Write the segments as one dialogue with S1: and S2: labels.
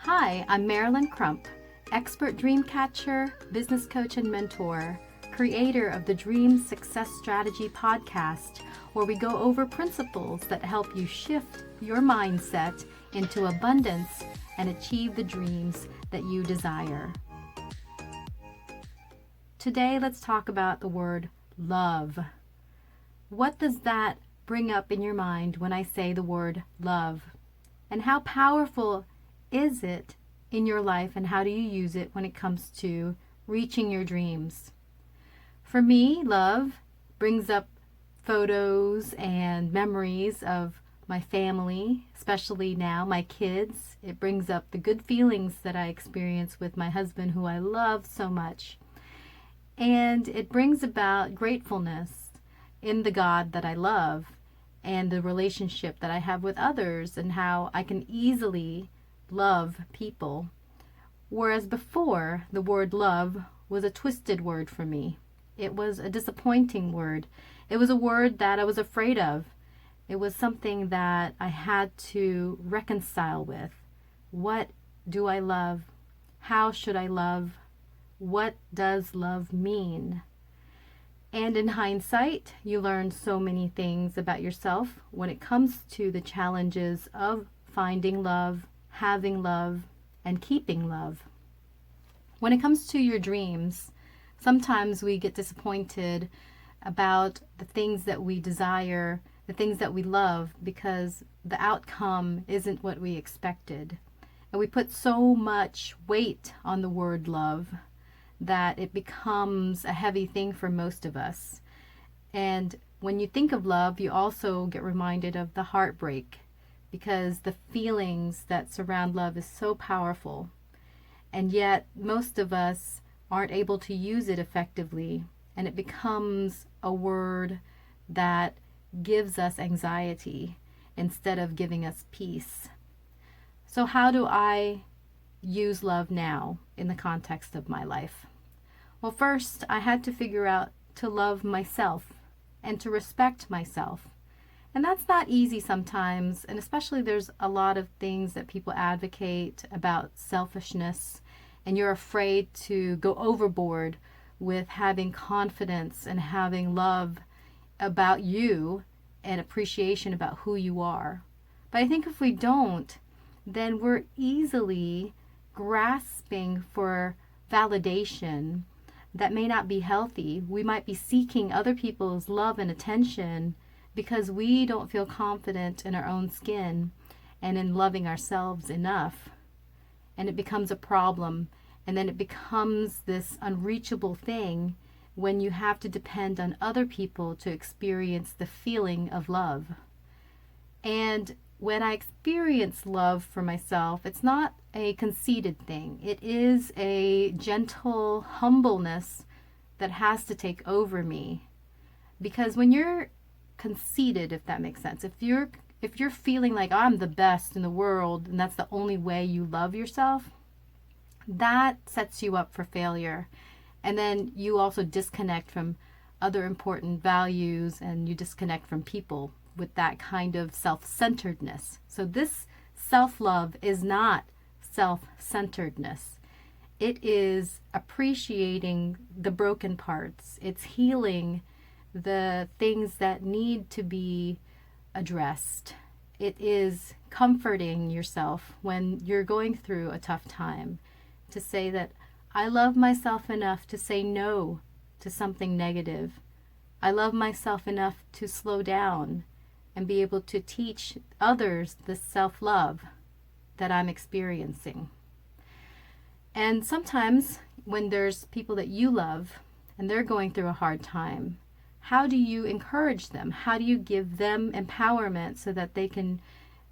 S1: Hi, I'm Marilen Crump, expert dream catcher, business coach, and mentor, creator of the Dream Success Strategy podcast, where we go over principles that help you shift your mindset into abundance and achieve the dreams that you desire. Today, let's talk about the word love. What does that bring up in your mind when I say the word love? And how powerful is it in your life, and how do you use it when it comes to reaching your dreams? For me, love brings up photos and memories of my family, especially now my kids. It brings up the good feelings that I experience with my husband, who I love so much. And it brings about gratefulness in the God that I love and the relationship that I have with others, and how I can easily love people. Whereas before, the word love was a twisted word for me. It was a disappointing word. It was a word that I was afraid of. It was something that I had to reconcile with. What do I love? How should I love? What does love mean? And in hindsight, you learn so many things about yourself when it comes to the challenges of finding love, having love, and keeping love. When it comes to your dreams, sometimes we get disappointed about the things that we desire, the things that we love, because the outcome isn't what we expected. And we put so much weight on the word love that it becomes a heavy thing for most of us. And when you think of love, you also get reminded of the heartbreak, because the feelings that surround love is so powerful. And yet most of us aren't able to use it effectively, and it becomes a word that gives us anxiety instead of giving us peace. So how do I use love now in the context of my life? Well, first, I had to figure out to love myself and to respect myself. And that's not easy sometimes, and especially there's a lot of things that people advocate about selfishness, and you're afraid to go overboard with having confidence and having love about you and appreciation about who you are. But I think if we don't, then we're easily grasping for validation that may not be healthy. We might be seeking other people's love and attention because we don't feel confident in our own skin and in loving ourselves enough. And it becomes a problem. And then it becomes this unreachable thing when you have to depend on other people to experience the feeling of love. And when I experience love for myself, it's not a conceited thing. It is a gentle humbleness that has to take over me. Because when you're conceited, if that makes sense, if you're feeling like I'm the best in the world and that's the only way you love yourself, that sets you up for failure. And then you also disconnect from other important values, and you disconnect from people with that kind of self-centeredness. So this self-love is not self-centeredness. It is appreciating the broken parts. It's healing the things that need to be addressed. It is comforting yourself when you're going through a tough time, to say that I love myself enough to say no to something negative. I love myself enough to slow down and be able to teach others the self-love that I'm experiencing. And sometimes when there's people that you love and they're going through a hard time, how do you encourage them? How do you give them empowerment so that they can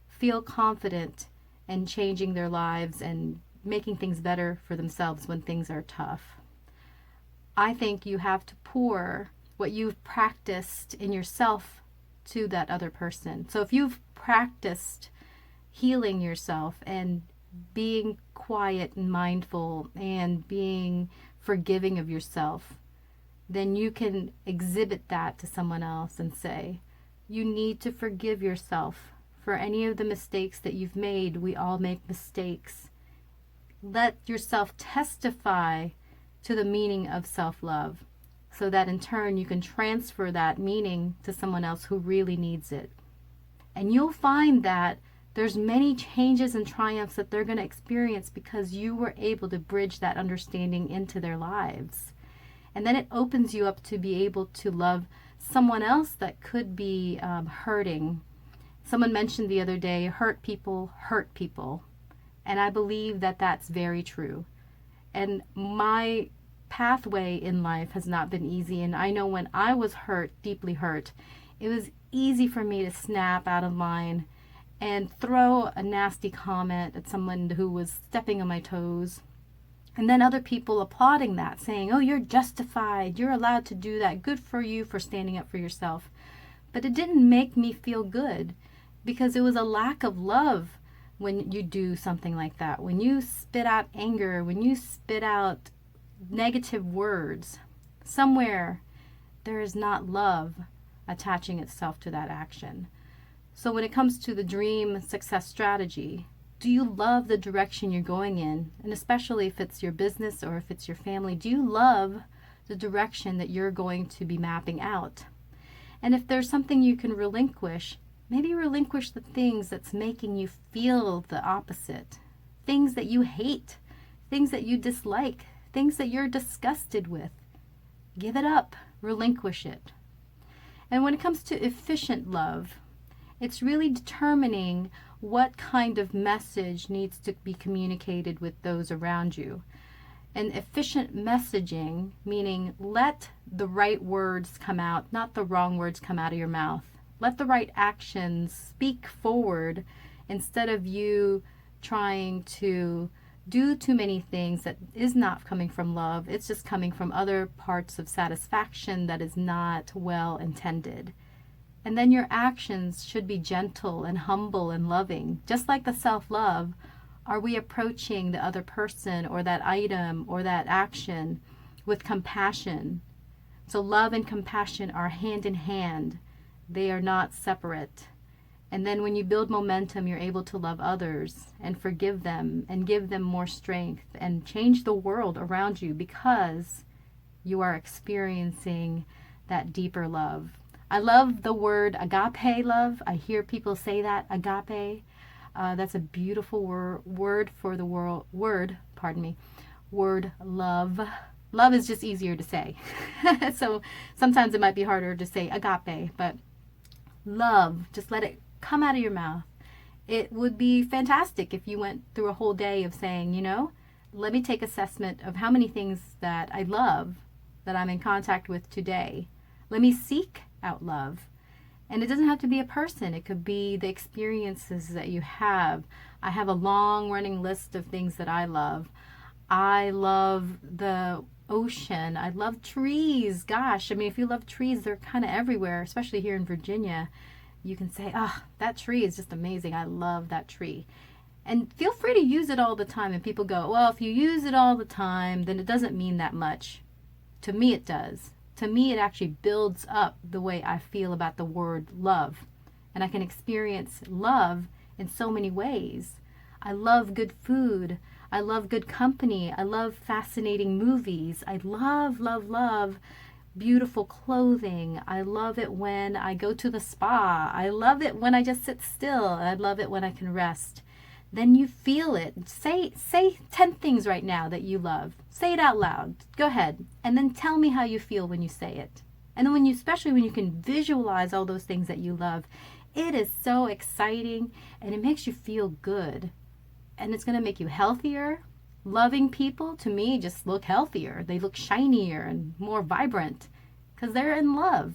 S1: feel confident in changing their lives and making things better for themselves when things are tough? I think you have to pour what you've practiced in yourself to that other person. So if you've practiced healing yourself and being quiet and mindful and being forgiving of yourself, then you can exhibit that to someone else and say, you need to forgive yourself for any of the mistakes that you've made. We all make mistakes. Let yourself testify to the meaning of self-love, so that in turn you can transfer that meaning to someone else who really needs it. And you'll find that there's many changes and triumphs that they're going to experience because you were able to bridge that understanding into their lives. And then it opens you up to be able to love someone else that could be hurting. Someone mentioned the other day, hurt people hurt people. And I believe that that's very true. And my pathway in life has not been easy. And I know when I was hurt, deeply hurt, it was easy for me to snap out of line and throw a nasty comment at someone who was stepping on my toes. And then other people applauding that, saying, oh, you're justified. You're allowed to do that. Good for you for standing up for yourself. But it didn't make me feel good because it was a lack of love when you do something like that. When you spit out anger, when you spit out negative words, somewhere there is not love attaching itself to that action. So when it comes to the dream success strategy, do you love the direction you're going in? And especially if it's your business or if it's your family, do you love the direction that you're going to be mapping out? And if there's something you can relinquish, maybe relinquish the things that's making you feel the opposite. Things that you hate, things that you dislike, things that you're disgusted with. Give it up, relinquish it. And when it comes to efficient love, it's really determining what kind of message needs to be communicated with those around you. And efficient messaging, meaning let the right words come out, not the wrong words come out of your mouth. Let the right actions speak forward instead of you trying to do too many things that is not coming from love. It's just coming from other parts of satisfaction that is not well intended. And then your actions should be gentle and humble and loving. Just like the self-love, are we approaching the other person or that item or that action with compassion? So love and compassion are hand in hand. They are not separate. And then when you build momentum, you're able to love others and forgive them and give them more strength and change the world around you because you are experiencing that deeper love. I love the word agape love. I hear people say that, agape. That's a beautiful word for the word love. Love is just easier to say. So sometimes it might be harder to say agape, but love, just let it come out of your mouth. It would be fantastic if you went through a whole day of saying, let me take assessment of how many things that I love that I'm in contact with today. Let me seek out love. And it doesn't have to be a person. It could be the experiences that you have. I have a long running list of things that I love. I love the ocean. I love trees. Gosh, if you love trees, they're kind of everywhere, especially here in Virginia. You can say, oh, that tree is just amazing. I love that tree. And feel free to use it all the time. And people go, well, if you use it all the time, then it doesn't mean that much. To me, it does. To me, it actually builds up the way I feel about the word love. And I can experience love in so many ways. I love good food. I love good company. I love fascinating movies. I love beautiful clothing. I love it when I go to the spa. I love it when I just sit still. I love it when I can rest. Then you feel it. Say 10 things right now that you love. Say it out loud. Go ahead. And then tell me how you feel when you say it. And then especially when you can visualize all those things that you love, it is so exciting and it makes you feel good. And it's going to make you healthier. Loving people, to me, just look healthier. They look shinier and more vibrant because they're in love.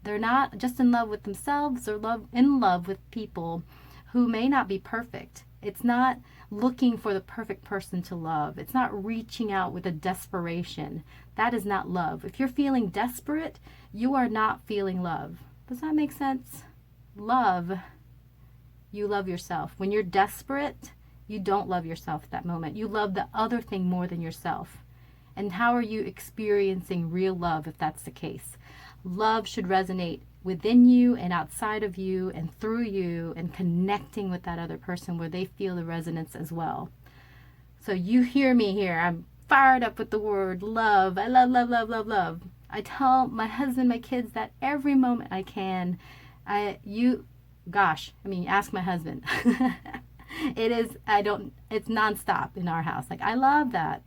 S1: They're not just in love with themselves, they're in love with people who may not be perfect. It's not looking for the perfect person to love. It's not reaching out with a desperation. That is not love. If you're feeling desperate, you are not feeling love. Does that make sense? Love, you love yourself. When you're desperate, you don't love yourself at that moment. You love the other thing more than yourself. And how are you experiencing real love if that's the case? Love should resonate within you and outside of you and through you and connecting with that other person where they feel the resonance as well. So you hear me here. I'm fired up with the word love. I love, love, love, love, love. I tell my husband, my kids that every moment I can. Ask my husband. It's nonstop in our house. Like, I love that.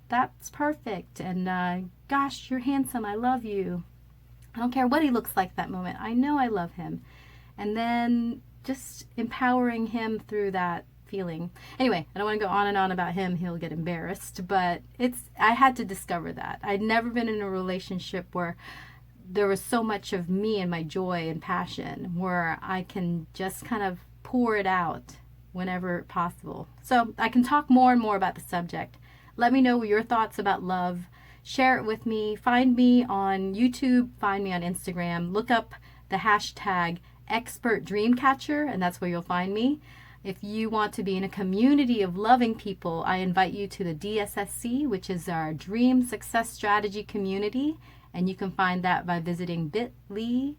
S1: That's perfect. And gosh, you're handsome. I love you. I don't care what he looks like that moment. I know I love him. And then just empowering him through that feeling. Anyway, I don't want to go on and on about him. He'll get embarrassed. But I had to discover that. I'd never been in a relationship where there was so much of me and my joy and passion where I can just kind of pour it out whenever possible. So I can talk more and more about the subject. Let me know your thoughts about love. Share it with me. Find me on YouTube. Find me on Instagram. Look up the hashtag Expert Dreamcatcher, and that's where you'll find me. If you want to be in a community of loving people, I invite you to the DSSC, which is our Dream Success Strategy community, and you can find that by visiting bit.ly,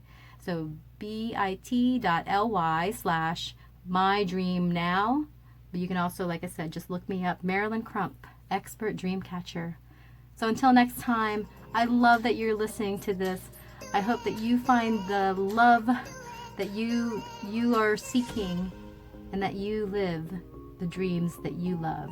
S1: so bit.ly/mydreamnow. But you can also, like I said, just look me up, Marilen Crump, Expert Dreamcatcher. So until next time, I love that you're listening to this. I hope that you find the love that you are seeking and that you live the dreams that you love.